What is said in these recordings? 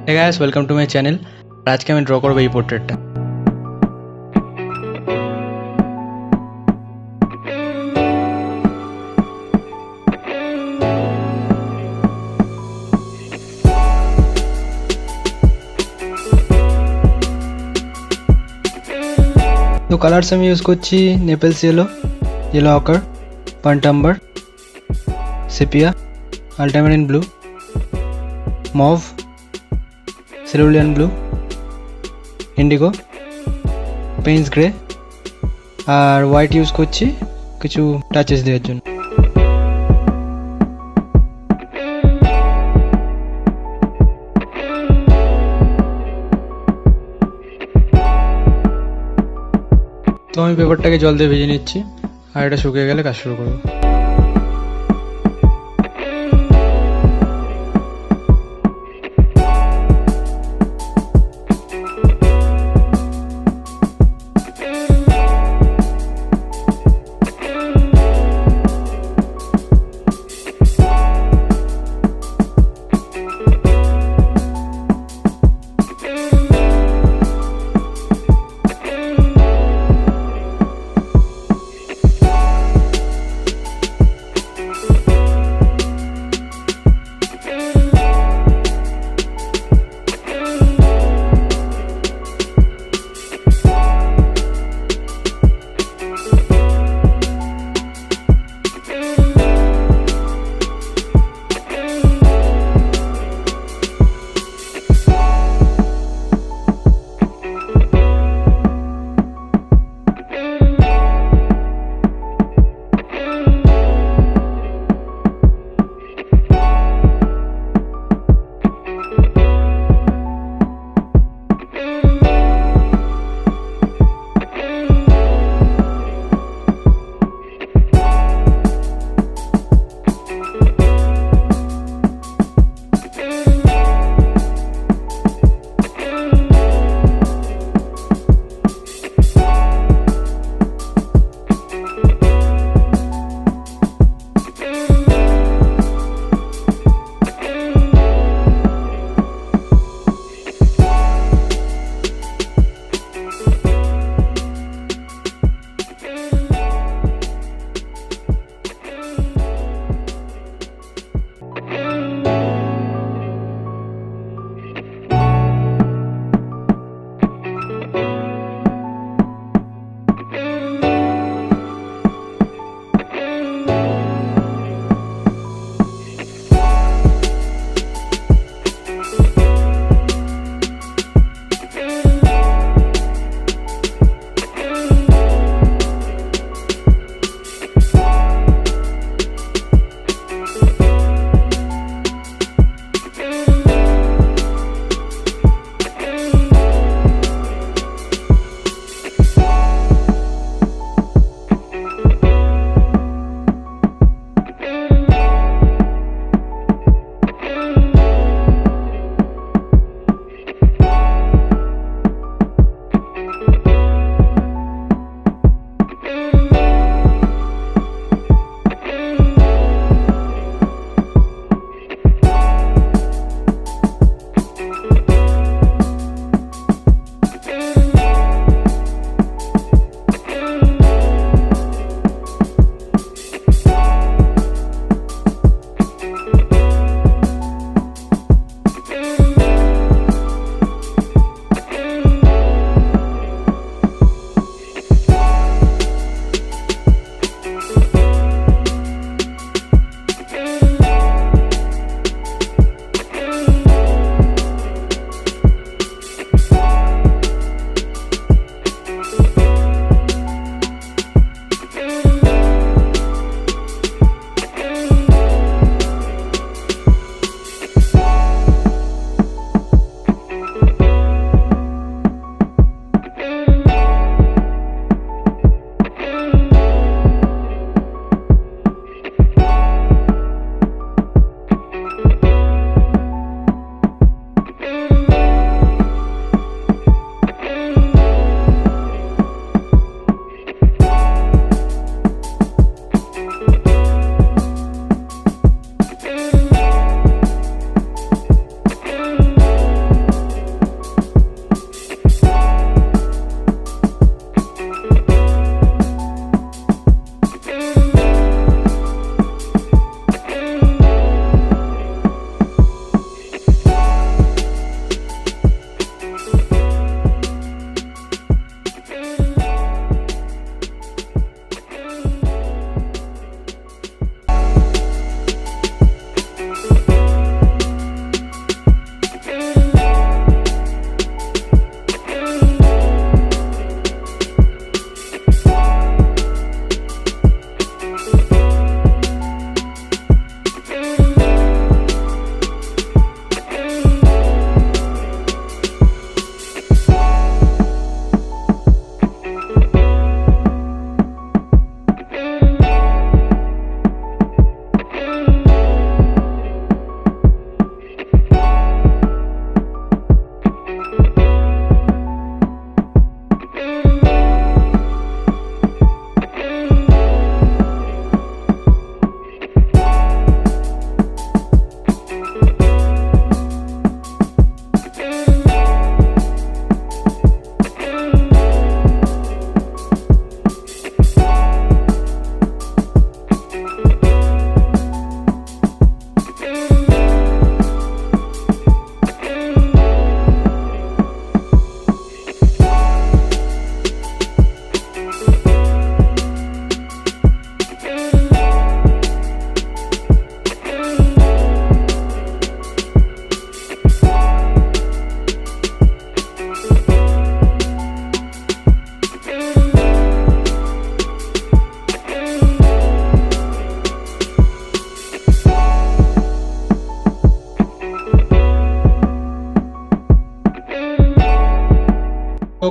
Hey guys welcome to my channel. आज के मैं ड्रॉ करब এই পোর্ট্রেটটা। तो कलर्स আমি ইউজ করছি Naples yellow ochre, burnt umber, sepia, ultramarine blue, mauve, cerulean blue, indigo, paints grey আর হোয়াইট ইউজ করছি কিছু টাচেস দেওয়ার জন্য। তো আমি পেপারটাকে জল দিয়ে ভেজে নিচ্ছি আর এটা শুকিয়ে গেলে কাজ শুরু করব।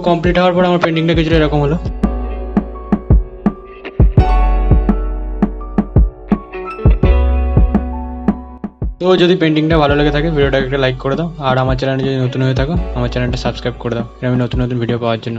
কমপ্লিট হওয়ার পর আমার পেন্টিংটা কিছুটা এরকম হলো। তো যদি পেন্টিংটা ভালো লেগে থাকে ভিডিওটাকে একটা লাইক করে দাও, আর আমার চ্যানেলে যদি নতুন হয়ে থাকো আমার চ্যানেলটা সাবস্ক্রাইব করে দাও, আমি নতুন নতুন ভিডিও পাওয়ার জন্য।